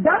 10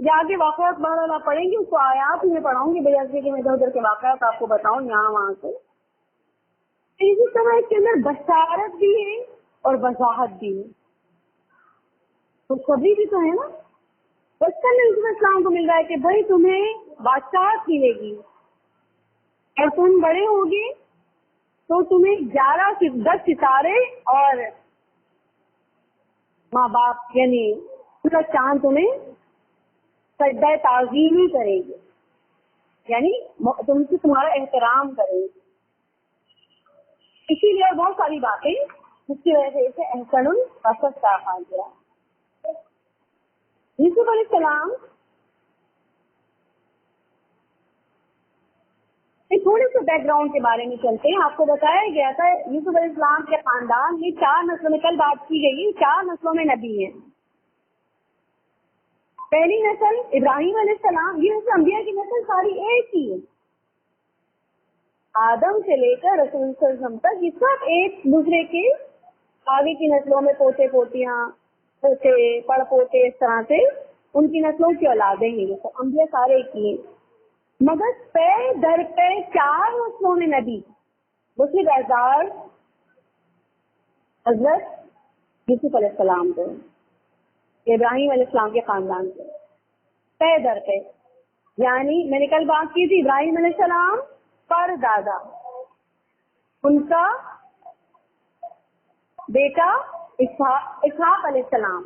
یہ آگے واقعات بہرحال آپ پڑھیں گے، اس کو آیات میں پڑھاؤں گی بجائے کہ میں ادھر ادھر کے واقعات آپ کو بتاؤں یہاں وہاں سے. اسی طرح اس کے اندر بشارت بھی ہے اور وضاحت بھی ہے. تو کبھی بھی تو ہے نا، بچپن میں یوسف اسلام کو مل رہا ہے کہ بھائی تمہیں بادشاہت ملے گی اور تم بڑے ہوگے تو تمہیں 10 ستارے اور ماں باپ یعنی پورا چاند تمہیں سجدہ تعظیم ہی کرے گی، یعنی تم سے تمہارا احترام کرے گی. اسی لیے بہت ساری باتیں جس کی وجہ سے اسے احسن القصص کہا گیا. یوسف علیہ السلام تھوڑے سے بیک گراؤنڈ کے بارے میں چلتے ہیں. آپ کو بتایا گیا تھا یوسف علیہ السلام کے خاندان میں 4 نسلوں میں کل بات کی گئی 4 نسلوں میں نبی ہیں. پہلی نسل ابراہیم علیہ السلام، یہ انبیاء کی نسل ساری ایک ہی ہے، آدم سے لے کر رسول صلی اللہ علیہ وسلم تک، یہ سب ایک دوسرے کے آگے کی نسلوں میں پوتے پوتیاں پوتے پڑ پوتے اس طرح سے ان کی نسلوں کی اولادیں ہیں. یہ سب انبیاء سارے ایک ہی ہیں، مگر پے در پے 4 نسلوں میں نبی. دوسری اعزاز حضرت یوسف علیہ السلام کو، ابراہیم علیہ السلام کے خاندان سے پے در پے. یعنی میں نے کل بات کی تھی ابراہیم علیہ السلام پر دادا، ان کا بیٹا اسحاق علیہ السلام،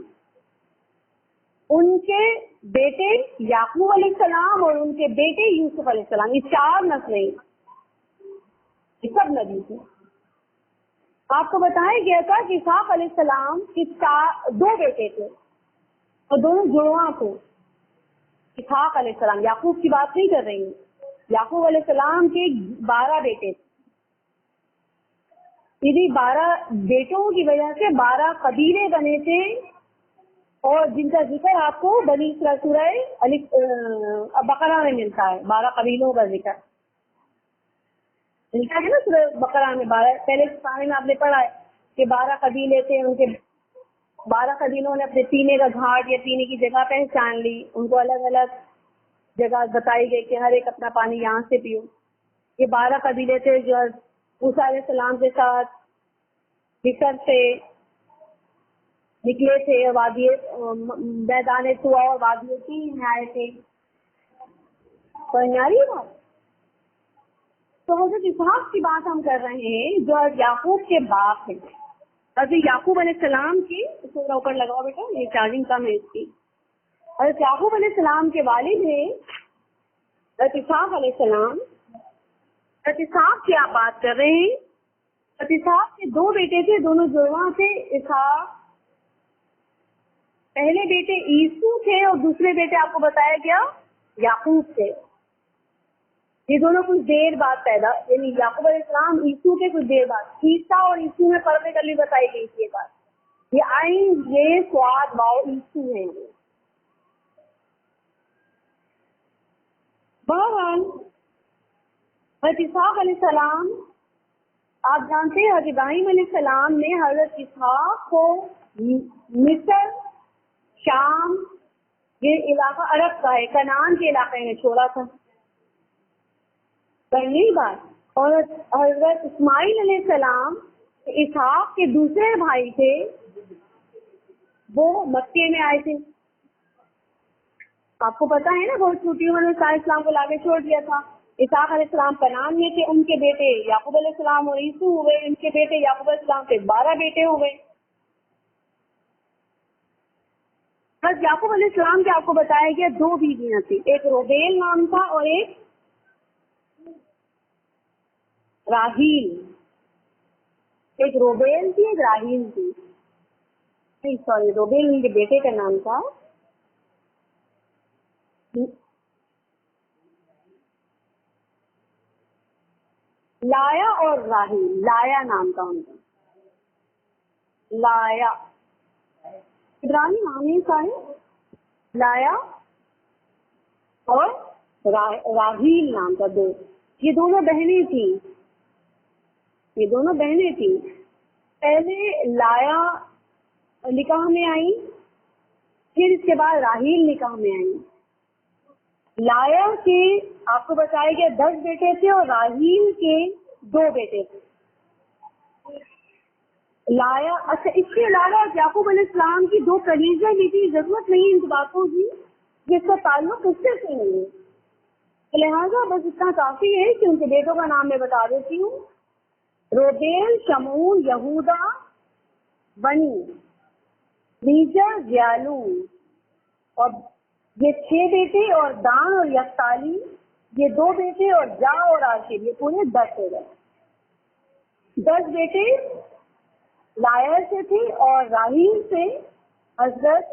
ان کے بیٹے یعقوب علیہ السلام اور ان کے بیٹے یوسف علیہ السلام. یہ 4 نسلیں یہ سب نبی تھے. آپ کو بتایا گیا تھا کہ اسحاق علیہ السلام کے 2 بیٹے تھے اور دونوں جڑواں تھے. اسحاق علیہ السلام، یعقوب کی بات نہیں کر رہی ہوں، یعقوب علیہ السلام کے 12 بیٹے تھے. 12 بیٹوں کی وجہ سے 12 قبیلے بنے تھے، اور جن کا ذکر آپ کو بنی سورہ بقرہ میں ملتا ہے. 12 قبیلوں کا ذکر ملتا ہے نا سورہ بقرہ میں. 12 پہلے سارے میں آپ نے پڑھا ہے کہ 12 قبیلے تھے، ان کے 12 قبیلوں نے اپنے پینے کا گھاٹ یا پینے کی جگہ پہچان لی. ان کو الگ الگ جگہ بتائی گئی کہ ہر ایک اپنا پانی یہاں سے پیو. یہ 12 قبیلے تھے جو موسیٰ علیہ السلام کے ساتھ مصر سے نکلے تھے، وادی میدان طوع اور وادی تین میں آئے تھے. بات تو حضرت اسحاق کی بات ہم کر رہے ہیں جو یعقوب کے باپ ہیں. حضرت یعقوب علیہ السلام کی تھوڑا اوپر لگاؤ بیٹا، یہ چارجنگ کم ہے اس کی. حضرت یعقوب علیہ السلام کے والد ہیں حضرت اسحاق علیہ السلام. حضرت اسحاق کی آپ بات کر رہے ہیں. حضرت اسحاق کے 2 بیٹے تھے، دونوں جڑواں تھے. اسحاق پہلے بیٹے عیسو تھے اور دوسرے بیٹے آپ کو بتایا گیا یعقوب تھے. یہ دونوں کچھ دیر بعد پیدا، یعنی یعقوب علیہ السلام عیسو کے کچھ دیر بعد. عیسیٰ اور عیسو میں فرق کرلی بتائی گئی تھی. یہ بات یہ آئین یہ سواد واؤ عیسو ہیں. بہرحال حضرت اسحاق علیہ السلام آپ جانتے ہیں حضرت ابراہیم علیہ السلام نے حضرت اسحاق کو مصر، شام، یہ علاقہ عرب کا ہے، کنعان کے علاقے میں چھوڑا تھا. پہلی بات. اور حضرت اسماعیل علیہ السلام اسحاق کے دوسرے بھائی تھے، وہ مکے میں آئے تھے. آپ کو پتا ہے نا بہت چھوٹی عمر میں علیہ السلام کو لاگے چھوڑ دیا تھا. اسحاق علیہ السلام کنعان میں تھے، ان کے بیٹے یعقوب علیہ السلام اور عیسو ہوئے. ان کے بیٹے یعقوب علیہ السلام کے 12 بیٹے ہوئے. بس یعقوب علیہ السلام کے آپ کو بتایا گیا 2 بیویاں تھیں، ایک روبیل نام تھا اور ایک راہیل. ایک روبیل تھی، ایک راہیل تھی. نہیں سوری، روبیل ان کے بیٹے کا نام تھا. لایا اور راہیل، لایا نام تھا ان کا. لایا ابراہیم عامر کا ہے، لایا اور راہیل نام کا 2. یہ دونوں بہنیں تھیں. پہلے لایا نکاح میں آئی، پھر اس کے بعد راہیل نکاح میں آئی. لایا کے آپ کو بتایا گیا 10 بیٹے تھے اور راہیل کے 2 بیٹے تھے. لایا اچھا اس کے علاوہ یعقوب علیہ السلام کی 2 کلیجیں بھی تھی. ضرورت نہیں ان باتوں کی جس کا تعلق اس سے نہیں ہے, لہٰذا بس اتنا کافی ہے کہ ان کے بیٹوں کا نام میں بتا دیتی ہوں. روبیل, شمعون, یہودا, بنی, بیجا, زیالون, اور یہ 6 بیٹے, اور دان اور یفتالی یہ 2 بیٹے, اور جا اور آشر یہ پورے 10 ہو گئے. 10 بیٹے لایر سے تھے اور راہیل سے حضرت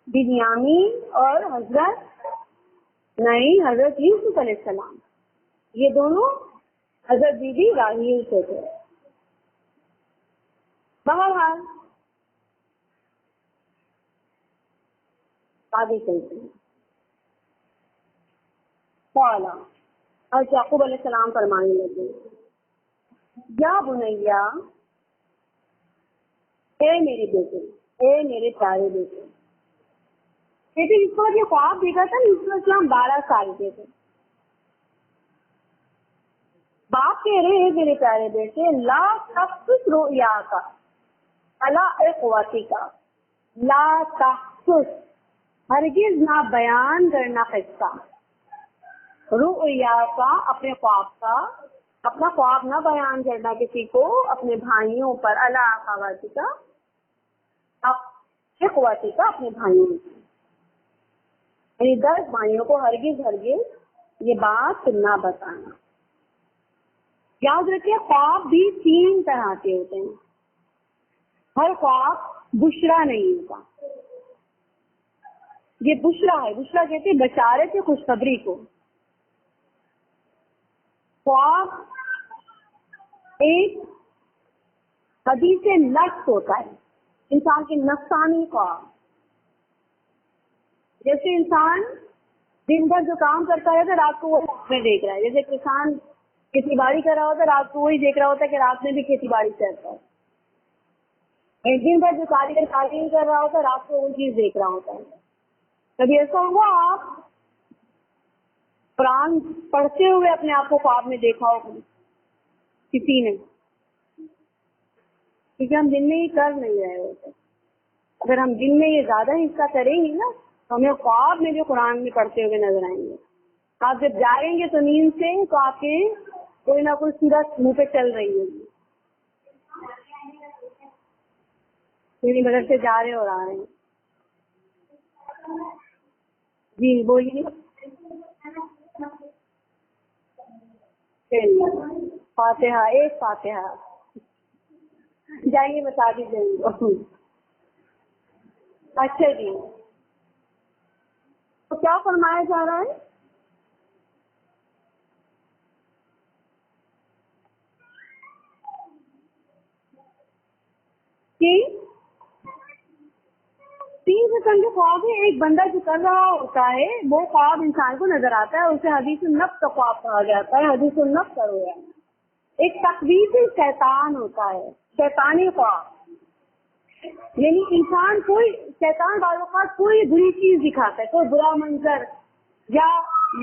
بنیامین اور حضرت یوسف علیہ السلام, یہ دونوں حضرت بی بی راہیل سے تھے. بہرحال آگے چلتے ہیں. اور یعقوب علیہ السلام فرمانے لگے, یا بنیا, اے میرے بیٹے, اے میرے پیارے بیٹے. بیٹے جس کو یہ خواب دیکھا تھا یوسف علیہ السلام 12 سال کے تھے. باپ کہہ رہے ہیں میرے پیارے بیٹے, لا تخصص رؤیاک علی اخوتک, لا تخصص ہرگز نہ بیان کرنا قصہ, رؤیاک اپنے خواب کا, اپنا خواب نہ بیان کرنا کسی کو اپنے بھائیوں پر, علی اخوتک اخوتک اپنے بھائیوں پر, یعنی 10 بھائیوں کو ہرگز یہ بات نہ بتانا. یاد رکھیے خواب بھی 3 طرح کے ہوتے ہیں, ہر خواب بشرا نہیں ہوتا. یہ بشرا ہے, بشرا کہتے ہیں بشارت خوشخبری کو. خواب ایک حدیث نفس ہوتا ہے, انسان کے نفسانی خواب. جیسے انسان دن بھر جو کام کرتا ہے تو رات کو وہ میں دیکھ رہا ہے. جیسے کسان کھیتی باڑی کر رہا ہوتا ہے, رات کو وہی دیکھ رہا ہوتا ہے کہ رات میں بھی کھیتی باڑی کرتا ہے. دن بھر جو کاریگر تعلیم کر رہا ہوتا ہے, رات کو وہ چیز دیکھ رہا ہوتا ہے. کبھی ایسا ہوا آپ قرآن پڑھتے ہوئے اپنے آپ کو خواب میں دیکھا ہو کسی نے؟ کیونکہ ہم دن میں یہ کر نہیں رہے ہوتے. اگر ہم دن میں یہ زیادہ حصہ کریں گے نا تو ہمیں خواب میں جو قرآن میں پڑھتے ہوئے نظر آئیں گے. آپ جب جائیں گے تو نیند سے تو آپ کے کوئی نہ کوئی صورت منہ پہ چل رہی ہوگی, بدل سے جا رہے اور آ رہے ہیں. جی بولیے. فاتحہ, ایک فاتحہ جائیں گے بتا دیجیے. اچھا جی, تو کیا فرمایا جا رہا ہے؟ کہ 3 قسم کے خواب ہے. ایک بندہ جو کر رہا ہوتا ہے وہ خواب انسان کو نظر آتا ہے, اسے حدیث النفس کا خواب کہا جاتا ہے. حدیث النفس کا ہوا ہے. ایک تقویض شیطان ہوتا ہے, شیطانی خواب, یعنی انسان کوئی شیطان بعض اوقات کوئی بری چیز دکھاتا ہے, کوئی برا منظر, یا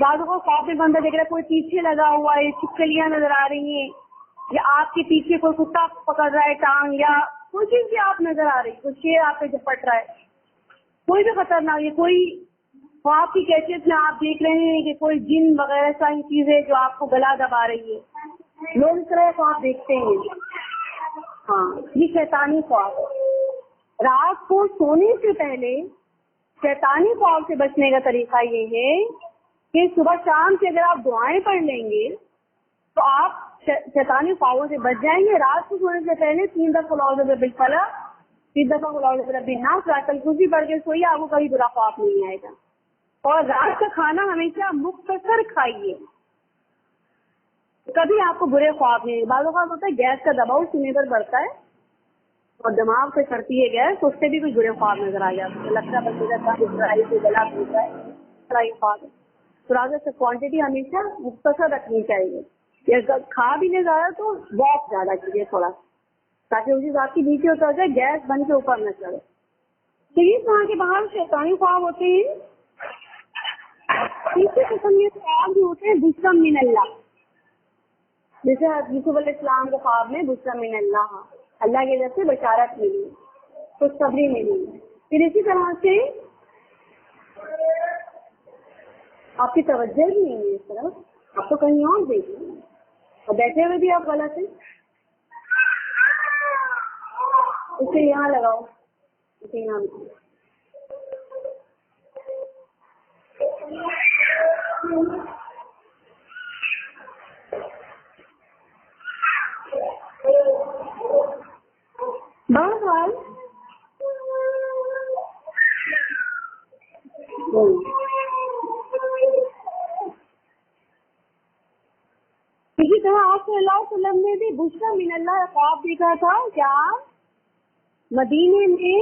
بعض اوقات خواب میں بندہ دیکھ رہا ہے کوئی پیچھے لگا ہوا ہے, چھپکلیاں نظر آ رہی ہیں, یا آپ کے پیچھے کوئی کتا پکڑ رہا ہے ٹانگ, یا کوئی چیز بھی آپ نظر آ رہی, کوئی شیر آپ پہ جھپٹ رہا ہے, کوئی بھی خطرناک. یہ کوئی خواب کی کیفیت میں آپ دیکھ رہے ہیں کہ کوئی جن وغیرہ ساری چیزیں جو آپ کو گلا دبا رہی ہے, لوگ اس طرح خواب دیکھتے ہیں. ہاں, یہ شیطانی خواب ہے. رات کو سونے سے پہلے شیطانی خواب سے بچنے کا طریقہ یہ ہے کہ صبح شام سے اگر آپ دعائیں پڑھ لیں گے تو آپ شیطانی خوابوں سے بچ جائیں گے. رات کو سونے سے پہلے 3 دفعہ قل اعوذ برب الفلق, 3 دفعہ قل اعوذ برب الناس, آیت الکرسی پڑھ کے سوئیے, آپ کو کبھی برا خواب نہیں آئے گا. اور رات کا کھانا ہمیشہ مختصر کھائیے, کبھی آپ کو برے خواب نہیں. بعض اوقات ہوتا ہے گیس کا دباؤ سینے پر بڑھتا ہے اور دماغ پہ چڑھتی ہے گیس, تو اس سے بھی کچھ برے خواب نظر آ جاتے ہیں. لگتا ہے بچے کا اسرائیل سے گلا پھوٹا ہے, بڑا خواب ہے. تو راجا سے کوانٹٹی ہمیشہ مختصر رکھنی چاہیے. کھا بھی نہیں زیادہ تو واک زیادہ کیجیے تھوڑا, تاکہ وہ چیز آپ کی نیچے اتر جائے, گیس بن کے اوپر نہ چڑھے. تو یہ طرح کے باہر شیطانی خواب ہوتے ہیں. تیسری قسم یہ خواب جو ہوتے ہیں بشرا من اللہ، جیسے یوسف علیہ السلام کے خواب میں بشرا من اللہ، اللہ کی طرف سے بشارت ملی، خوشخبری ملی. پھر اسی طرح سے آپ کی توجہ بھی نہیں ہے اس طرف، آپ تو کہیں اور دیکھیں اور بیٹھے ہوئے بھی آپ غلط ہیں. اسے یہاں لگاؤ، اسے یہاں لگاؤ. بہرحال اسی طرح آپ صلی اللہ علیہ وسلم نے بھی بشرا من اللہ خواب دیکھا تھا. کیا مدینے میں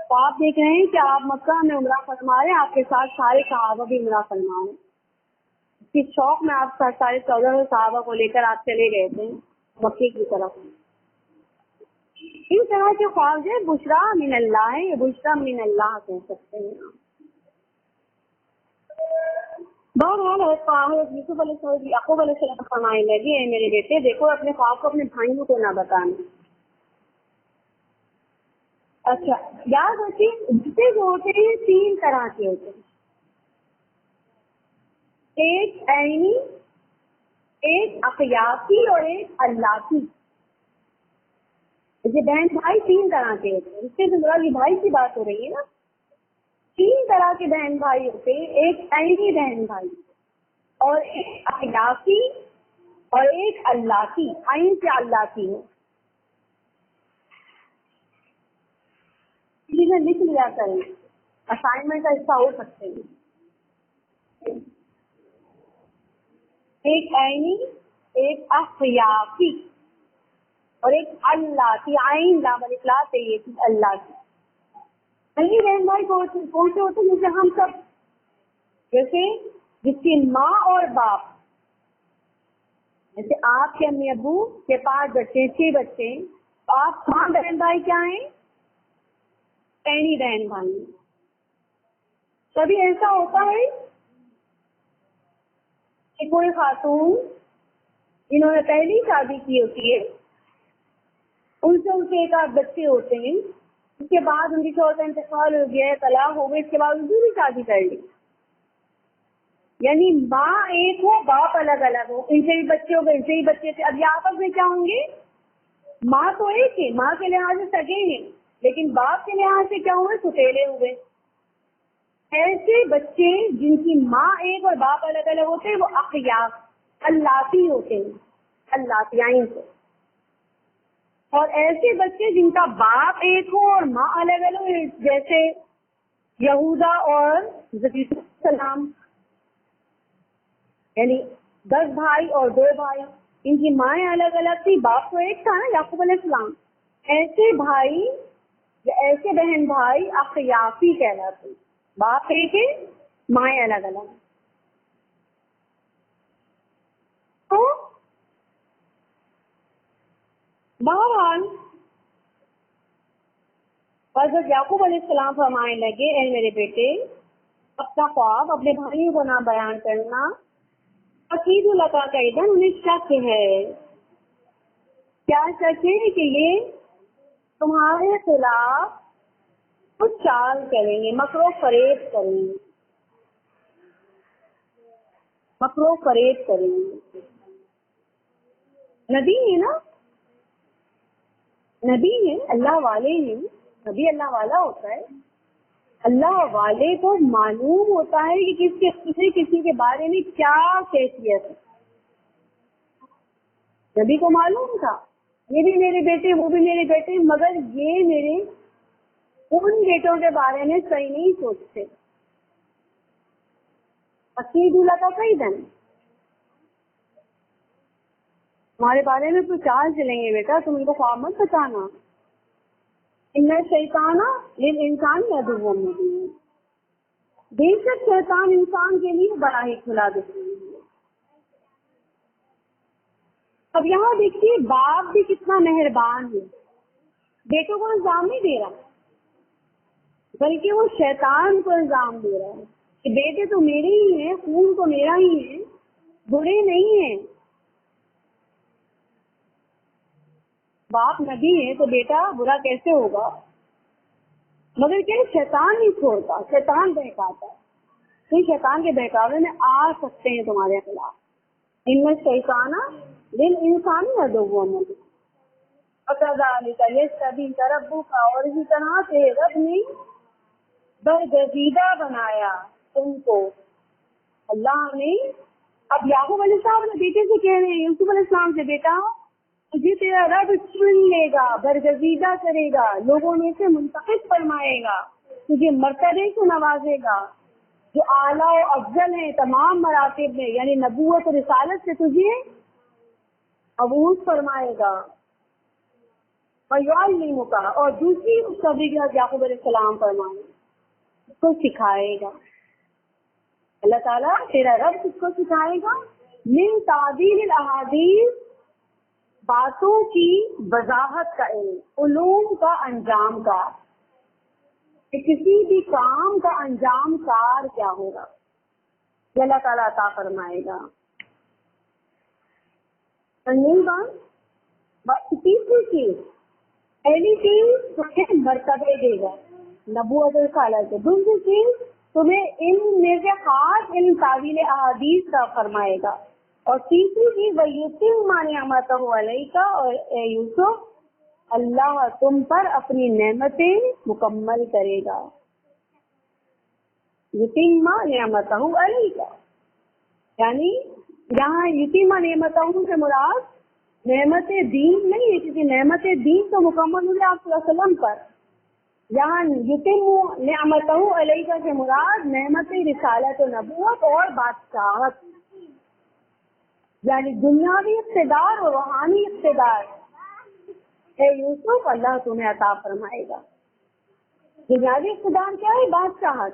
خواب دیکھ رہے ہیں کہ آپ مکہ میں عمرہ فرما رہے ہیں، آپ کے ساتھ سارے صحابہ بھی عمرہ فرما رہے ہیں. اس کی شوق میں آپ سارے 14 صحابہ کو لے کر آپ چلے گئے تھے مکے کی طرف. اس طرح کے خواب جو بشرا من اللہ ہے، یہ بشرا من اللہ کہہ سکتے ہیں. بہرحال حضرت یوسف علیہ السلام یعقوب علیہ السلام فرمانے لگے، اے میرے بیٹے دیکھو اپنے خواب کو اپنے بھائیوں کو نہ بتانا. اچھا یاد رکھیے رشتے جو ہوتے ہیں 3 طرح کے ہوتے ہیں، ایک عینی، ایک اخیاتی اور ایک اللہی. جیسے بہن بھائی 3 طرح کے ہوتے ہیں، رشتے سے مراد یہ بھائی کی بات ہو رہی ہے نا. 3 طرح کے بہن بھائی ہوتے ہیں، ایک عینی بہن بھائی اور ایک اخیاتی اور ایک اللہی. عین سے اللہی ہے. میں لکھ لیا کریں، اسائنمنٹ کا حصہ ہو سکتے ہیں. ایک عینی، ایک اخیاتی اور ایک اللہ کی. عین لام الخلاف ہے یہ چیز اللہ کی. عینی بہن بھائی کون سے ہوتے ہیں؟ جیسے ہم سب، جیسے جس کی ماں اور باپ، جیسے آپ کے امی ابو کے 5 بچے 6 بچے، آپ ماں بہن بھائی کیا ہیں؟ عینی بہن بھائی. کبھی ایسا ہوتا ہے کہ کوئی خاتون جنہوں نے پہلی شادی کی ہوتی ہے، ان سے ان کے 1 آدھ بچے ہوتے ہیں، اس کے بعد ان کی شوہر کا انتقال ہو گیا، طلاق ہو گئی، اس کے بعد ان کی بھی شادی کر لی. یعنی ماں ایک ہو، باپ الگ الگ ہو، ان سے بھی بچے ہو گئے، ان سے بھی بچے تھے. اب یہ آپس میں کیا ہوں گے؟ ماں تو ایک ہے، ماں کے لحاظ سے سگے ہیں، لیکن باپ کے لحاظ سے کیا ہوئے؟ سوتیلے ہوئے. ایسے بچے جن کی ماں ایک اور باپ الگ الگ ہوتے ہیں وہ اخیاف اللہی ہوتے ہیں، اللہی عین سے. اور ایسے بچے جن کا باپ ایک ہو اور ماں الگ الگ ہو، جیسے یہودا اور زکریا علیہ السلام، یعنی 10 بھائی اور 2 بھائی، ان کی مائیں الگ الگ تھی، باپ تو ایک تھا نا، یعقوب علیہ السلام. ایسے بھائی یا ایسے بہن بھائی اخیافی کہلاتے ہیں، باپ ایک ہے، مائیں الگ الگ. تو بہرحال حضرت یعقوب علیہ السلام فرمانے لگے، اے میرے بیٹے اپنا خواب اپنے بھائیوں کو نہ بیان کرنا. عقید اللہ کا ادھر انہیں شک ہے. کیا شک ہے؟ کہ یہ تمہارے خلاف کچھ چال کریں گے، مکر و فریب کریں گے، مکر و فریب کریں گے. نبی ہے نا، نبی ہے، اللہ والے ہیں. نبی اللہ والا ہوتا ہے. اللہ والے کو معلوم ہوتا ہے کہ کسی کے بارے میں کیا کیفیت ہے. نبی کو معلوم تھا یہ بھی میرے بیٹے، وہ بھی میرے بیٹے، مگر یہ میرے ان بیٹوں کے بارے میں صحیح نہیں سوچتے. عقید اللہ کا کئی دن ہمارے بارے میں کوئی چال چلیں گے، بیٹا تم ان کو خواب مت بتانا. ان شیطان للانسان عدو مبین. بے شک شیطان انسان کے لیے بڑا ہی کھلا دشمن ہے. اب یہاں دیکھیے باپ بھی کتنا مہربان ہے، بیٹوں کو الزام نہیں دے رہا بلکہ وہ شیطان کو الزام دے رہا ہے. کہ بیٹے تو میرے ہی ہیں، خون تو میرا ہی ہے، برے نہیں ہیں. باپ نبی ہے تو بیٹا برا کیسے ہوگا؟ مگر کیا شیطان نہیں چھوڑتا، شیطان بہکاتا ہے. تو شیطان کے بہکاوے میں آ سکتے ہیں تمہارے خلاف. ان میں شیطان دل انسانی عدو میں سبھی ربو کا، اور اسی طرح سے رب نے برگزیدہ بنایا تم کو. اللہ نے اب یعقوب علیہ السلام نے بیٹے سے کہہ رہے ہیں، یوسف علیہ السلام سے، بیٹا تجھے تیرا رب چن لے گا، برگزیدہ کرے گا، لوگوں میں سے منتخب فرمائے گا، تجھے مرتبے سے نوازے گا، جو اعلیٰ و افضل ہیں تمام مراتب میں، یعنی نبوت و رسالت سے تجھے عبوس فرمائے گا. اور دوسری خوشخبری کے یعقوب علیہ السلام فرمائے، اس کو سکھائے گا. اللہ تعالیٰ تیرا رب کس کو سکھائے گا؟ من تعبیر الاحادیث، باتوں کی وضاحت کا علم، علوم کا انجام کا، کہ کسی بھی کام کا انجام کار کیا ہوگا، یہ اللہ تعالیٰ عطا فرمائے گا. تیسری چیز، پہلی چیز تمہیں مرتبے دے گا نبوت و رسالت سے. دوسری چیز تمہیں علم میں سے خاص علم تعویل احادیث کا فرمائے گا. اور تیسری چیز وَيُتِمَّ نِعْمَتَهُ عَلَيْكَ، اور اے یوسف اللہ تم پر اپنی نعمتیں مکمل کرے گا. یتیمہ نعمتہ علیکا، یعنی یہاں یتیمہ نعمتہ سے مراد نعمت دین نہیں ہے، کیونکہ نعمت دین تو مکمل ہوئی آپ صلی اللہ علیہ وسلم پر. یہاں یتیم نعمتہ علیکا سے مراد نعمت رسالت و نبوت اور بادشاہت، یعنی دنیاوی اقتدار اور روحانی اقتدار. اے یوسف اللہ تمہیں عطا فرمائے گا. دنیاوی اقتدار کیا ہے؟ بادشاہت.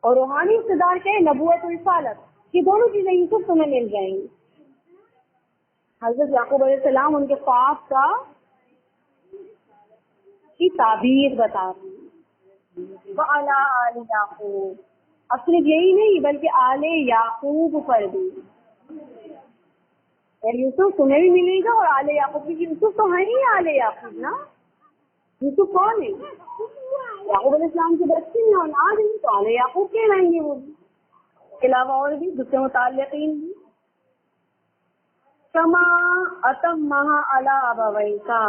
اور روحانی اقتدار کیا ہے؟ نبوت و رسالت. یہ دونوں چیزیں یوسف تمہیں مل جائیں گی. حضرت یعقوب علیہ السلام ان کے خواب کا کی تعبیر بتا رہے ہیں. وَعَلَىٰ آلِ یعقوب، اب صرف یہی نہیں بلکہ آل یعقوب پر بھی. یوسف تمہیں بھی ملے گا اور آل یعقوب بھی. یوسف تو ہے ہی آل یعقوب نا. یوسف کون ہے؟ یعقوب علیہ السلام کے بچے ہیں، اولاد ہیں، تو آل یعقوب کے رہیں گے. وہ بھی اس کے علاوہ اور بھی دوسرے متعلقین بھی. کما اتمہا علی ابویکا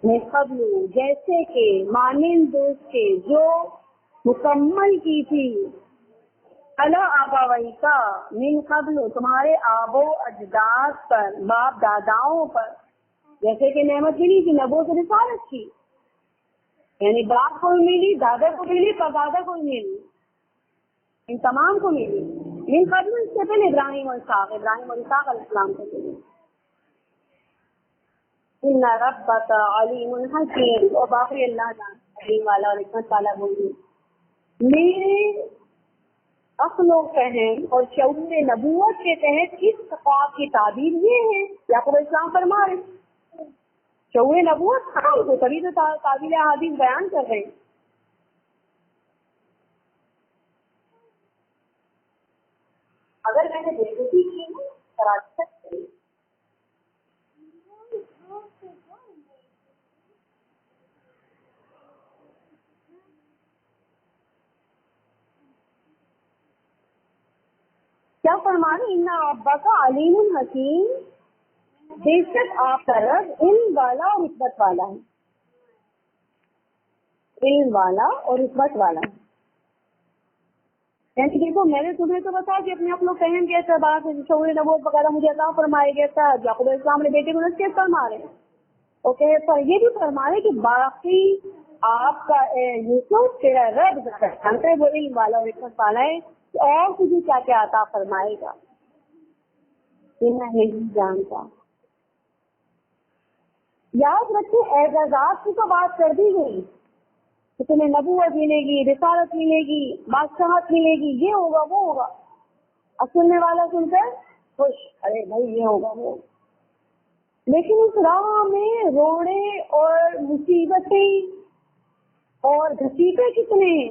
من قبل، جیسے کہ مانند اس کے جو مکمل کی تھی علی ابویکا من قبل تمہارے آب و اجداد پر، باپ داداؤں پر. جیسے کہ نعمت ملی تھی نبوت و رسالت کی، یعنی باپ کو ملی، دادا کو ملی، پردادا کو ملی، ان تمام کو ملی. من قبل اس سے پہلے ابراہیم اور اسحاق علیہ السلام کو ملی. ان ربک علیم حکیم، اور باقی اللہ جانتا علیم والا اور حکمت والا بولی. میرے عقل و فہم اور شعور نبوت کے تحت اس خواب کی تعبیر یہ ہے. یعقوب علیہ السلام فرما رہے شعور نبوت کو، تبھی تو تعبیر احادیث بیان کر رہے ہیں. اگر میں نے بےغتی کی نا فراست کری، کیا فرما رہے ان ربک علیم حکیم، بے شک آپ کا رب علم والا اور حکمت والا ہے. علم والا اور حکمت والا ہے. یعنی دیکھو میں نے تمہیں تو بتا کہ اپنے اپنے فہم کے اعتبار سے شعور نبوت وغیرہ مجھے عطا فرمایا گیا تھا. یعقوب علیہ السلام نے بیٹے کو نصیحت فرما رہے ہیں، اوکے، پر یہ بھی فرما رہے کہ باقی آپ کا یوسف تیرا رب جانتا ہے، وہ علم والا اور حکمت والا ہے، اور تجھے کیا کیا عطا فرمائے گا یہ میں نہیں جانتا. یاد رکھیں اعزازات کی تو بات کر دی گئی کہ تمہیں نبوت ملے گی، رسالت ملے گی، بادشاہت ملے گی، یہ ہوگا وہ ہوگا. اب سننے والا سن کر خوش، ارے بھائی یہ ہوگا وہ. لیکن اس راہ میں روڑے اور مصیبتیں اور گھسیٹے کتنے ہیں.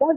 10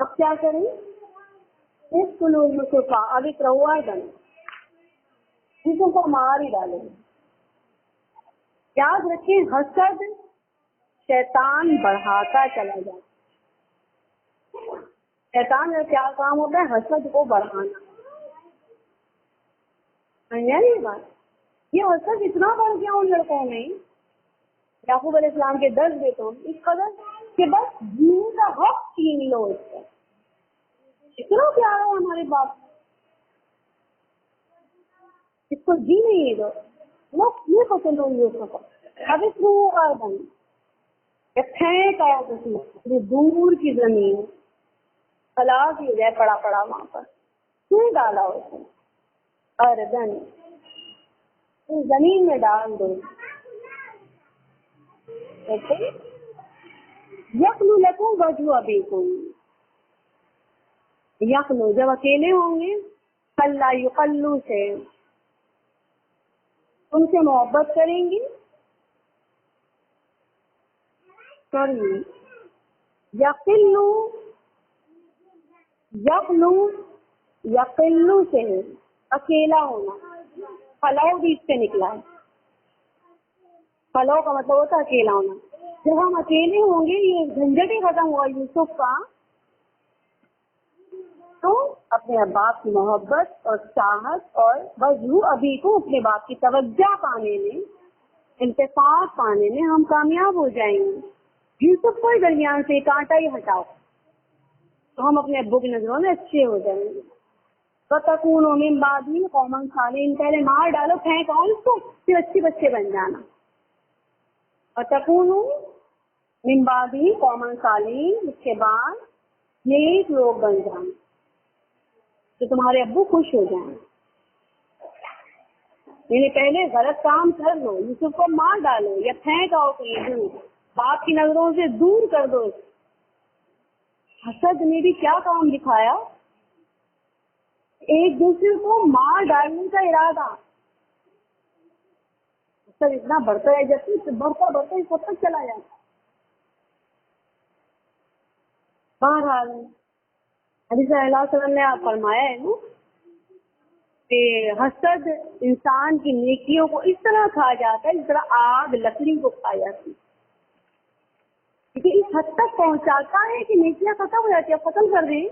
اب کیا کریں؟ اس قلوب میں چھپا اب ایک روا بنے جسوں کو مار ہی ڈالیں. یاد رکھیں حسد شیطان بڑھاتا چلا جاتا. شیطان کا کیا کام ہوتا ہے؟ حسد کو بڑھانا. یہ بات یہ حسد اتنا بڑھ گیا ان لڑکوں میں. یعقوب علیہ السلام کے 10 بیٹوں اس قدر کہ بس جینے کا حق چھین لو اس کا. اتنا پیارا ہے ہمارے باپ, اس کو جی نہیں دو. لوگ یہ پسند ہوں گے اس کو. اب اس میں بن پھینک آیا کسی دور کی زمین ہلاک ہو جائے پڑا پڑا وہاں پر. کیوں ڈالا اس نے؟ اردن زمین میں ڈال دو. یخلو لکم وجہ ابیکم. یخلو جب اکیلے ہوں گے, کلا یقلو سے ان سے محبت کریں گے. یقلو یخلو یقلو سے اکیلا ہونا. فلو بھی اس سے نکلا ہے. فلو کا مطلب ہوتا ہے اکیلا ہونا. جب ہم اکیلے ہوں گے, یہ جھنجٹ ہی ختم ہوا یوسف کا, تو اپنے باپ کی محبت اور چاہت اور وجہ ابھی کو اپنے باپ کی توجہ پانے میں, انتفاع پانے میں ہم کامیاب ہو جائیں گے. یوسف کو درمیان سے کانٹا ہی ہٹاؤ تو ہم اپنے ابو کی نظروں میں اچھے ہو جائیں گے. وَتَكُونُوا مِن بَعْدِهِ قَوْمًا صَالِحِينَ. پہلے مار ڈالو, پھینکاؤ اس کو, پھر اچھے بچے بن جانا. وَتَكُونُوا مِن بَعْدِهِ قَوْمًا صَالِحِينَ. اس کے بعد نیک لوگ بن جانا تو تمہارے ابو خوش ہو جائیں. یعنی پہلے غلط کام کر لو, یوسف کو مار ڈالو یا پھینکاؤ کہیں دور, باپ کی نظروں سے دور کر دو. حسد نے بھی کیا کام دکھایا, ایک دوسرے کو مار ڈالنے کا ارادہ. حسد اتنا بڑھتا ہے جب بڑھتا بڑھتا اس وقت تک چلا جاتا. بہرحال حدیث صلی اللہ علیہ وسلم نے آپ فرمایا ہے نا کہ حسد انسان کی نیکیوں کو اس طرح کھا جاتا ہے جس طرح آگ لکڑی کو کھا جاتی ہے. کیونکہ اس حد تک پہنچاتا ہے کہ نیکیاں ختم ہو جاتی ہے. ختم کر دیں,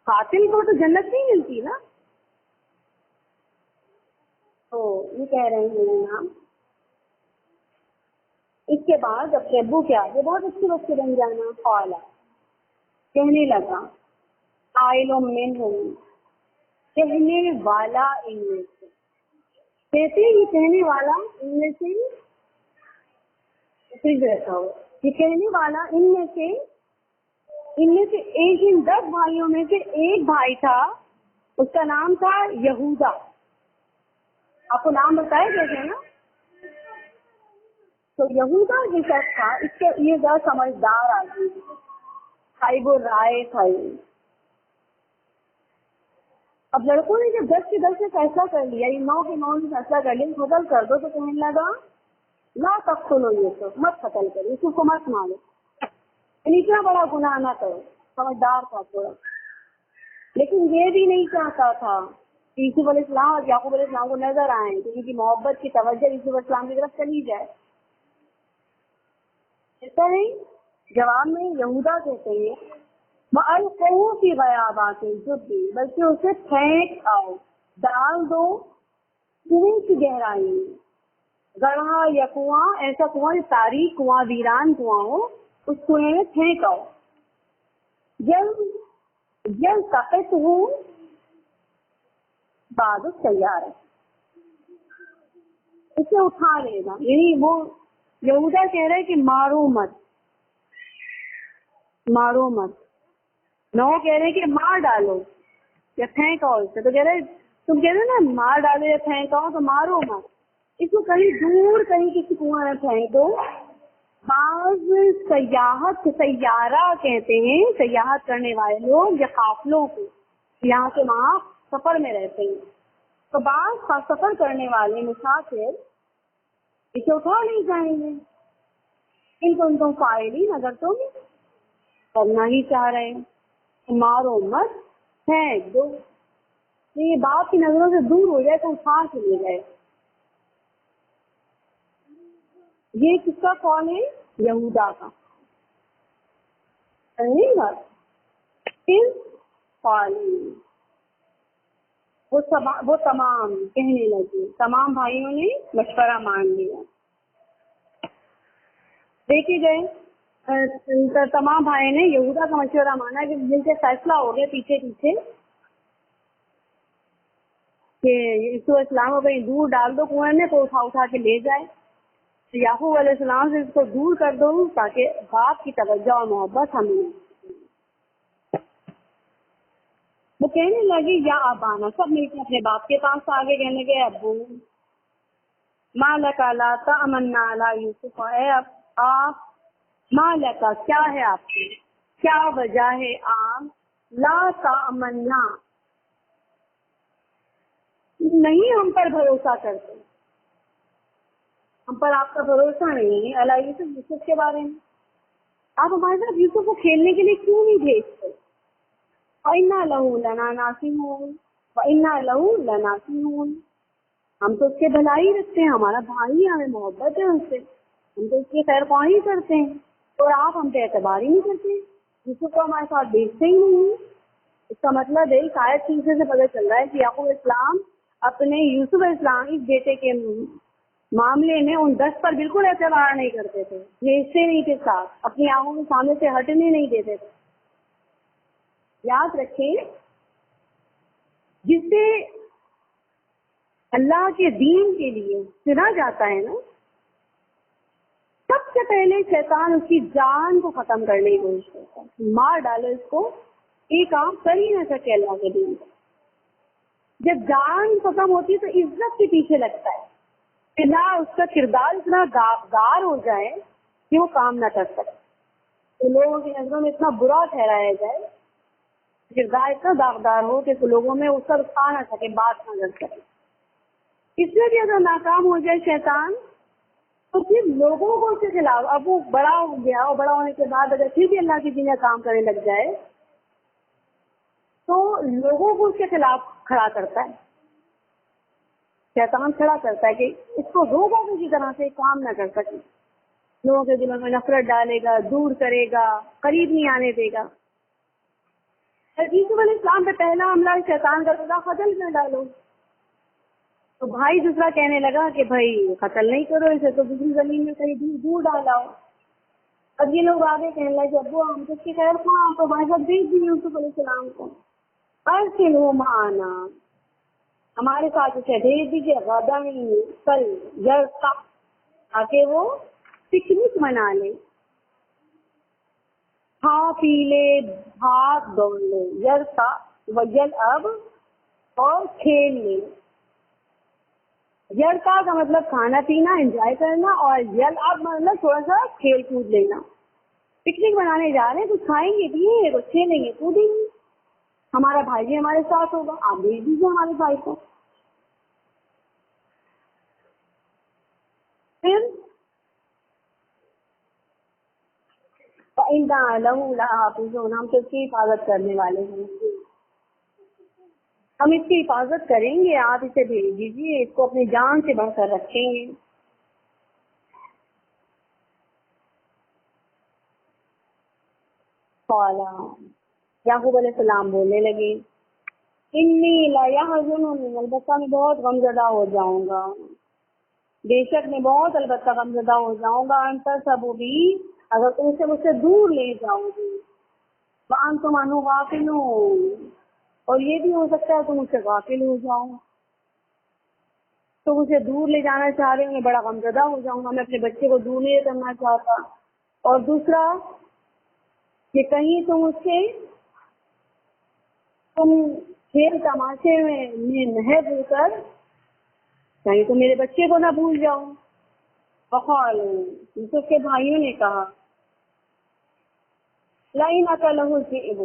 قاتل کو تو جنت نہیں ملتی نا. تو یہ کہہ رہے ہیں نام. اس کے بعد اپنے ابو کے آگے بہت اچھے بچے بن جانا. قالا کہنے لگا, قائل منہم کہنے والا ان میں سے. کہتے ہی کہنے والا ان میں سے رہتا ہو. یہ کہنے والا ان میں سے ایک ان 10 بھائیوں میں سے ایک بھائی تھا, اس کا نام تھا یہودا. آپ کو نام بتائے گئے نا. تو یہودا جو شخص تھا, اس کے یہ زیادہ سمجھدار آدمی صاحب رائے تھا. اب لڑکوں نے جب 10 کے 10 سے فیصلہ کر لیا, یہ 9 کے 9 نے فیصلہ کر لیا قتل کر دو, تو کہنے لگا لا تقتلوا یوسف, مت قتل کرو یوسف کو, مت مارو. اتنا بڑا گناہ نہ کرو. سمجھدار تھا تھوڑا, لیکن یہ بھی نہیں چاہتا تھا کہ یوسف علیہ السلام اور یعقوب علیہ السلام کو نظر آئیں, کہ ان کی محبت کی توجہ یوسف علیہ السلام کی طرف چلی جائے. ایسا نہیں. جواب میں یہودا کہتے ہیں وَأَلْقُوهُ فِي غَيَابَاتِ الْجُبِّ, بلکہ اسے پھینک آؤ, ڈال دو کنویں کی گہرائی میں. گڑھا یا کنواں, ایسا کنواں جو تاریخ کنواں, ویران کنواں ہو, اس کنویں میں پھینک آؤ. جل طاقت ہوں بعد تیار ہے, اسے اٹھا لے گا. یعنی وہ یہودا کہہ رہے کہ مارو مت, مارو مت. نہ وہ کہہ رہے کہ مار ڈالو یا پھینکاؤ اسے. تو کہہ رہے تم کہہ رہے نا مار ڈالو یا پھینکاؤ, تو مارو مت, اس کو کہیں دور کہیں کسی کنویں میں پھینک دو. بعض سیارہ کہتے ہیں سیاحت کرنے والے لوگ یا قافلوں کو, یہاں سے وہاں سفر میں رہتے ہیں, تو بعض سفر کرنے والے مسافر اسے اٹھا نہیں جائیں گے. ان کو تم فاعلین، اگر تم کرنا ہی چاہ رہے ہیں، مارو مت، پھینک دو، یہ باپ کی نظروں سے دور ہو جائے تو اٹھا کے لے جائے. یہ کس کا قول ہے؟ یہودا کا. نہیں بات وہ تمام کہنے لگے، تمام بھائیوں نے مشورہ مان لیا. دیکھے گئے تمام بھائی نے یہودا کا مشورہ مانا کہ جن سے فیصلہ ہو گیا پیچھے پیچھے کہ یسوع اسلام کو کہیں دور ڈال دو کنویں میں تو اٹھا کے لے جائے. یعقوب علیہ السلام سے اس کو دور کر دو تاکہ باپ کی توجہ اور محبت ہمیں. وہ کہنے لگے یا ابانا، سب مل کے اپنے باپ کے پاس آگے کہنے لگے ابو ما لکا لا تأمنا علی یوسف، اے آپ ما لکا کیا ہے آپ کی، کیا وجہ ہے آپ لا تأمنا نہیں ہم پر بھروسہ کرتے، ہم پر آپ کا بھروسہ نہیں ہے علی یوسف کے بارے میں. آپ ہمارے ساتھ یوسف کو کھیلنے کے لیے کیوں نہیں بھیجتے؟ وَإِنَّا لَهُ لَنَاصِحُونَ وَإِنَّا لَهُ لَنَاصِحُونَ، ہم تو اس کے بھلائی رکھتے ہیں، ہمارا بھائی، ہمیں محبت ہے اس سے، ہم تو اس کی خیر خواہی کرتے ہیں، اور آپ ہم پہ اعتبار ہی نہیں کرتے، یوسف کو ہمارے ساتھ بھیجتے ہی نہیں. اس کا مطلب ہے شاید چیزیں سے پتہ چل رہا ہے کہ یعقوب اسلام اپنے یوسف اسلام اس بیٹے کے معاملے میں ان 10 پر بالکل اعتبار نہیں کرتے تھے، بھیجتے نہیں تھے، ساتھ اپنی آنکھوں کے سامنے سے ہٹنے نہیں دیتے تھے. یاد رکھیں جسے اللہ کے دین کے لیے چنا جاتا ہے نا، سب سے پہلے شیطان اس کی جان کو ختم کرنے کی کوشش کرتا ہے، مار ڈالے اس کو، یہ کام کر ہی نہ سکے اللہ کے دین کو. جب جان ختم ہوتی ہے تو عزت کے پیچھے لگتا ہے کہ نہ اس کا کردار اتنا داغدار ہو جائے کہ وہ کام نہ کر سکے، تو لوگوں کی نظروں میں اتنا برا ٹھہرایا جائے، کردار اتنا داغدار ہو کہ لوگوں میں اس کا رکا نہ سکے، بات نہ کر سکے. اس میں بھی اگر ناکام ہو جائے شیطان تو پھر لوگوں کو اس کے خلاف، اب وہ بڑا ہو گیا اور بڑا ہونے کے بعد اگر پھر بھی اللہ کی دین کام کرنے لگ جائے تو لوگوں کو اس کے خلاف کھڑا کرتا ہے، شیطان کھڑا کرتا ہے کہ اس کو روکو کسی طرح سے کام نہ کر سکے، لوگوں کے دلوں میں نفرت ڈالے گا، دور کرے گا، قریب نہیں آنے دے گا. یوسف علیہ السلام پہ پہلا حملہ شیطان کا تھا قتل کر ڈالو، تو بھائی دوسرا کہنے لگا کہ بھائی قتل نہیں کرو اسے، تو دوسری زمین میں کہیں دور ڈالاؤ. اب یہ لوگ آگے کہنے لگے ابو ہم تو اس کی خیر خواہ، آپ ہمارے ساتھ بھیج دیے یوسف علیہ السلام کو، ارسلہ معنا، ہمارے ساتھ اسے بھیج دیجیے، غدا کل یرتع، تاکہ وہ پکنک منا لے، کھا پی لے، بھاگ دوڑ لے، یرتع ویلعب، اور کھیل لے. یرتع کا مطلب کھانا پینا، انجوائے کرنا، اور یلعب مطلب تھوڑا سا کھیل کود لینا. پکنک منانے جا رہے ہیں، کچھ کھائیں گے پیئیں گے، کچھ کھیلیں گے کودیں گے، ہمارا بھائی بھی ہمارے ساتھ ہوگا، آپ بھیج دیجیے ہمارے بھائی کو. پھر فَإِنَّا لَهُ لَحَافِظُونَ، ہم تو اس کی حفاظت کرنے والے ہیں، ہم اس کی حفاظت کریں گے، آپ اسے بھیج دیجیے، اس کو اپنی جان سے بڑھ کر رکھیں گے. یعقوب علیہ السلام بولنے لگے انی لیحزننی، البتہ میں بہت غمزدہ ہو جاؤں گا، بے شک میں بہت البتہ غمزدہ ہو جاؤں گا، انت سب بھی اگر تم سے مجھ سے دور لے جاؤ گی، وانتم عنہ غافلون، اور یہ بھی ہو سکتا ہے تم مجھ سے غافل ہو جاؤ، تو مجھے دور لے جانا چاہ رہے ہوں، میں بڑا غمزدہ ہو جاؤں گا، میں اپنے بچے کو دور نہیں کرنا چاہتا. اور دوسرا کہ کہیں تم اس سے کھیل تماشے میں محض ہو کر کہیں تو میرے بچے کو نہ بھول جاؤ. وقالوا، یوسف کے بھائیوں نے کہا لئن اکلہ الذئب،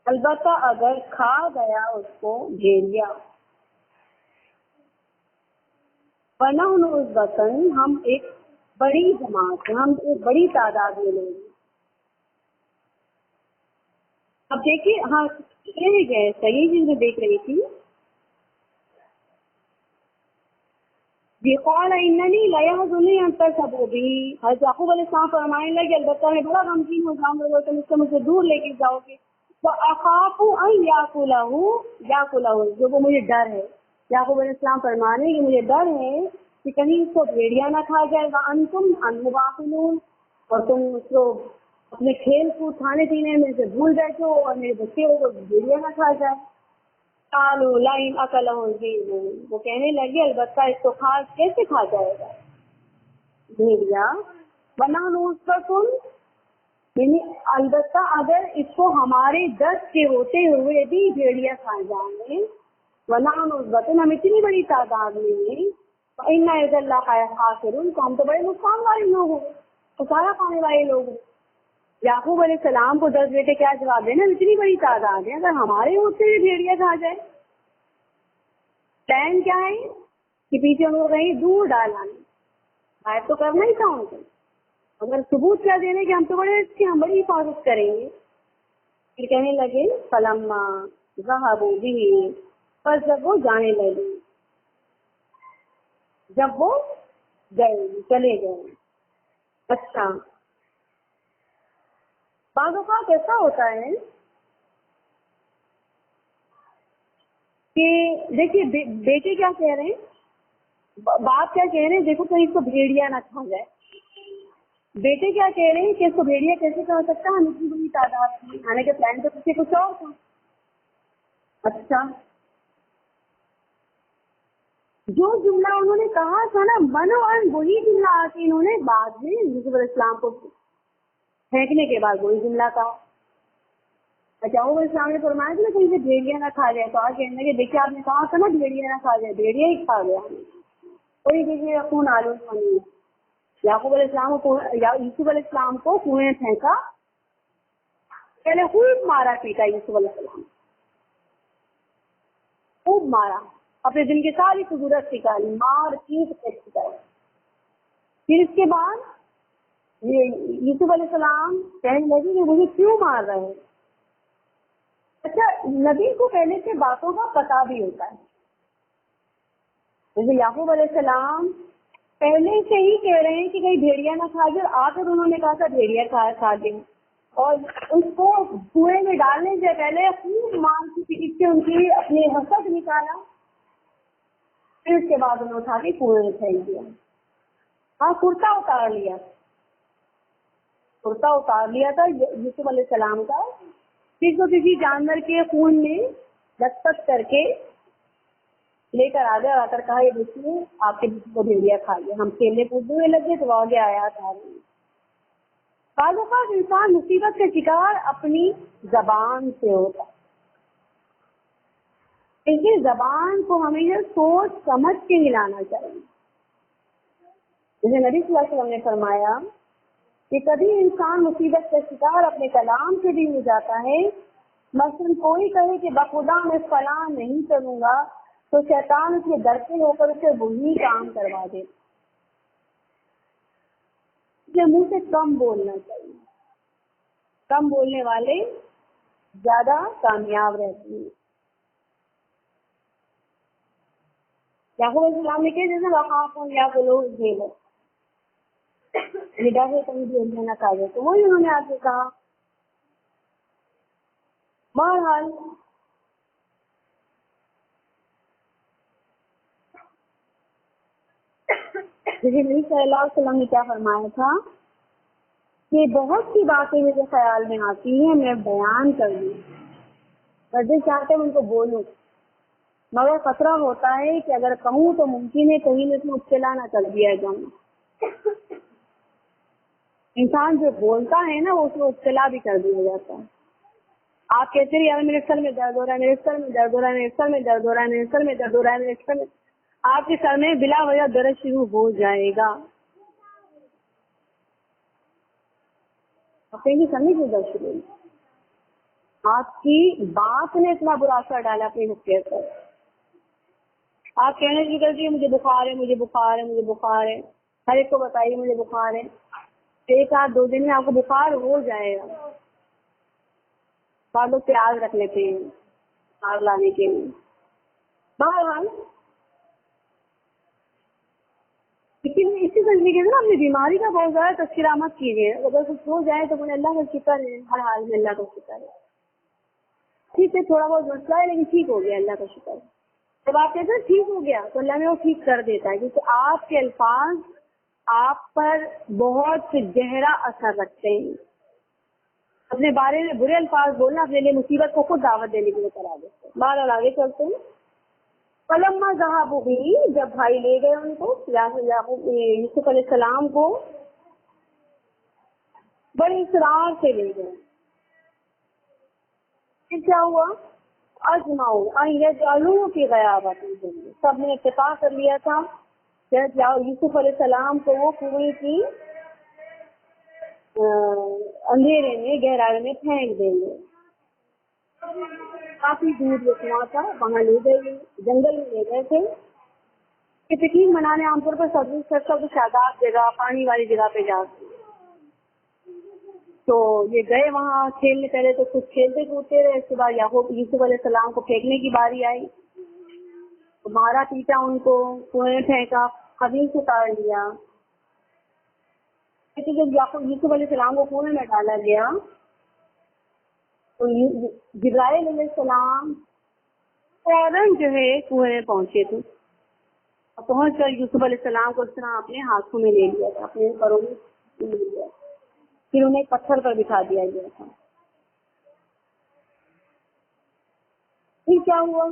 البتہ اگر کھا گیا اس کو بھیڑیا، ونحن عصبۃ، ہم ایک بڑی جماعت ہے، ہم ایک بڑی تعداد میں لوگ ہیں۔ اب دیکھیے، ہاں یہ گئے صحیح چیز میں دیکھ رہی تھی یہ قال اننی لیحزننی ان تذهبوا به، حضرت یعقوب علیہ السلام فرمانے لگے البتہ میں بڑا غمگین ہو جاؤں گا اگر تم اس سے مجھے دور لے کے جاؤ گے، واخاف ان یاکلہ، جو وہ مجھے ڈر ہے، یعقوب علیہ السلام فرمانے کہ مجھے ڈر ہے کہ کہیں اس کو بھیڑیا نہ کھا جائے، وانتم عنہ غافلون، اور تم اس کو اپنے کھیل کود کھانے پینے میں سے بھول بیٹھو اور میرے بچے کو بھیڑیا نہ کھا جائے۔ قالوا لئن اکلہ الذئب، وہ کہنے لگے البتہ اس کو کیسے کھا جائے گا بھیڑیا، ونحن عصبۃ، یعنی البتہ اگر اس کو ہمارے 10 کے ہوتے ہوئے بھی بھیڑیا کھا جائیں، ونحن عصبۃ، ہم اتنی بڑی تعداد میں ہیں، فإنا اذا لخاسرون، تو ہم تو بڑے نقصان والے لوگ ہوں، خسارہ پانے والے لوگ ہیں۔ یعقوب علیہ السلام کو 10 بیٹے کیا جواب دینا، اتنی بڑی تعداد ہے، اگر ہمارے ہوتے ہوئے بھیڑیا کھا جائے، پلان کیا ہے کہ پیچھے ان کو کہیں دور ڈالا، غائب تو کرنا ہی تھا ان کو، اگر ثبوت کیا دینے کہ ہم تو بڑے اچھے، ہم بڑی حفاظت کریں گے۔ پھر کہنے لگے فلما ذهبوا به، بس جب وہ جانے لگے، جب وہ گئے چلے گئے۔ اچھا، بعض اوقات ایسا ہوتا ہے کہ دیکھیے بیٹے کیا کہہ رہے ہیں، باپ کیا کہہ رہے ہیں، دیکھو کہیں اس کو بھیڑیا نہ کھا جائے، بیٹے کیا کہہ رہے ہیں کہ اس کو بھیڑیا کیسے کھا سکتا ہے، ہم اتنی بڑی تعداد میں، آنے کے پلان تو کسی کچھ اور تھا۔ اچھا، جو جملہ انہوں نے کہا تھا نا منوان، وہی جملہ آ کے انہوں نے بعد میں یوسف علیہ السلام کو پھینکنے کے بعد وہی جملہ کہا۔ اچھا، وہ السلام نے فرمایا تھا نا کہیں سے بھیڑیا نہ کھا جائے، تو آج کہنے لگے دیکھیے آپ نے کہا تھا نا بھیڑیا نہ کھا جائے، بھیڑیا ہی کھا گیا، کوئی دیکھیے خون آلود نہیں ہے۔ یعقوب علیہ السلام کو یوسف علیہ السلام کو کنویں میں پھینکا، پہلے خوب مارا پیٹا یوسف علیہ السلام، خوب مارا، اپنے دل کی ساری قدرت نکالی، مار پیٹ کے نکالی۔ پھر اس کے بعد یوسف علیہ السلام کہنے لگے کہ مجھے کیوں مار رہے ہیں۔ اچھا، نبی کو پہلے سے باتوں کا پتہ بھی ہوتا ہے، جیسے یعقوب علیہ السلام پہلے سے ہی کہہ رہے ہیں کہ کہیں بھیڑیا نہ کھا جائے، آ کر انہوں نے کہا تھا بھیڑیا کھا دیں، اور اس کو کنویں میں ڈالنے سے پہلے خوب مار کی پیٹ سے ان کی اپنی حسد نکالا، پھر اس کے بعد انہوں نے اٹھا کے کنویں میں پھینک دیا۔ ہاں، کرتا اتار لیا تھا یوسف علیہ السلام کا، پھر تو کسی جانور کے خون میں لطپت کر کے لے کر آ گیا، آ کر کہا یہ دیکھیے آپ کے جسم کو بھیڑیا کھا گیا، ہم کھیلنے کودنے لگے تو آگے آیا تھا۔ بعض اوقات انسان مصیبت کا شکار اپنی زبان سے ہوتا ہے، اس لیے زبان کو ہمیشہ سوچ سمجھ کے ملانا چاہیے۔ جیسے نبی صلی اللہ علیہ وسلم نے فرمایا کہ کبھی انسان مصیبت کا شکار اپنے کلام سے بھی ہو جاتا ہے، مثلاً کوئی کہے کہ بخدا میں فلاں نہیں کروں گا تو شیطان اس کے ڈرتے ہو کر اسے وہی کام کروا دے۔ اسے منہ سے کم بولنا چاہیے، کم بولنے والے زیادہ کامیاب رہتے ہیں۔ یعقوب علیہ السلام نے کہا جیسے وقافوں یا لوگ جیل ڈر ہے کہیں بھی نہ کھا جائے، تو وہی انہوں نے آ کے کہا۔ بہرحال جیسے نبی صلی اللہ علیہ وسلم نے کیا فرمایا تھا کہ بہت سی باتیں میرے خیال میں آتی ہیں، میں بیان کر دوں، میں جو چاہتے ہیں ان کو بولوں، مگر خطرہ ہوتا ہے کہ اگر کہوں تو ممکن ہے کہیں میں مبتلا نہ کر دیا جاؤں۔ انسان جو بولتا ہے نا وہ اس میں مبتلا بھی کر دیا جاتا ہے۔ آپ کہتے ہیں یار میرے سر میں درد ہو رہا ہے، میرے سر میں درد ہو رہا ہے، میرے سر میں درد ہو رہا ہے، میرے سر میں درد ہو رہا ہے، میرے سر میں، آپ کے سر میں بلا وجہ درد شروع ہو جائے گا، آپ کہیں گے سر میں کیوں درد شروع ہوئی؟ آپ کی بات نے اتنا برا اثر ڈالا اپنی حیثیت پر، آپ کہنے کی غلطی ہے مجھے بخار ہے، مجھے بخار ہے، مجھے بخار ہے، ہر ایک کو بتائیے مجھے بخار ہے، 1-2 دن میں آپ کو بخار ہو جائے گا. بعض لوگ پیاز رکھ لیتے ہیں بخار لانے کے لیے. بہرحال لیکن اسی طریقے سے نا اپنی بیماری کا بہت زیادہ تذکرہ مت کیجیے. اگر کچھ ہو جائے تو مجھے اللہ کا شکر ہے، ہر حال میں اللہ کا شکر ہے. ٹھیک ہے تھوڑا بہت مسئلہ ہے لیکن ٹھیک ہو گیا، اللہ کا شکر ہے. جب آپ کہتے ہیں ٹھیک ہو گیا تو اللہ نے وہ ٹھیک کر دیتا ہے، کیونکہ آپ کے الفاظ آپ پر بہت گہرا اثر رکھتے ہیں. اپنے بارے میں برے الفاظ بولنا اپنے لیے مصیبت کو خود دعوت دینے کے لیے کرا دیتے ہیں. بہرحال آگے چلتے ہیں. فلما ذهبوا به، جب بھائی لے گئے ان کو یوسف علیہ السلام کو بڑے اصرار سے لے گئے. پھر کیا ہوا؟ اجمعوا ان يجعلوه في غیابت الجب، سب نے اتفاق کر لیا تھا کہ یوسف علیہ السلام کو وہ کنویں کی اندھیرے میں گہرائی میں پھینک دیں گے. کافی دور وہ کنواں تھا، وہاں لے گئے، جنگل میں لے گئے تھے. پکنک منانے عام طور پر سب شاداب جگہ، پانی والی جگہ پہ جاتے. تو یہ گئے وہاں کھیلنے. پہلے تو کچھ کھیلتے کودتے رہے، اس کے بعد یوسف علیہ السلام کو پھینکنے کی باری آئی. تو مارا پیٹا ان کو، کنویں میں پھینکا، قدیم سے اتار لیا. جب یوسف علیہ السلام کو کنویں میں ڈالا گیا تو جبرائیل علیہ السلام فوراً جو ہے کنویں میں پہنچے تھے. پہنچ کر یوسف علیہ السلام کو اس طرح اپنے ہاتھوں میں لے لیا تھا، اپنے پروں میں لے لیا. پھر انہیں پتھر پر بٹھا دیا گیا تھا. پھر کیا ہوا؟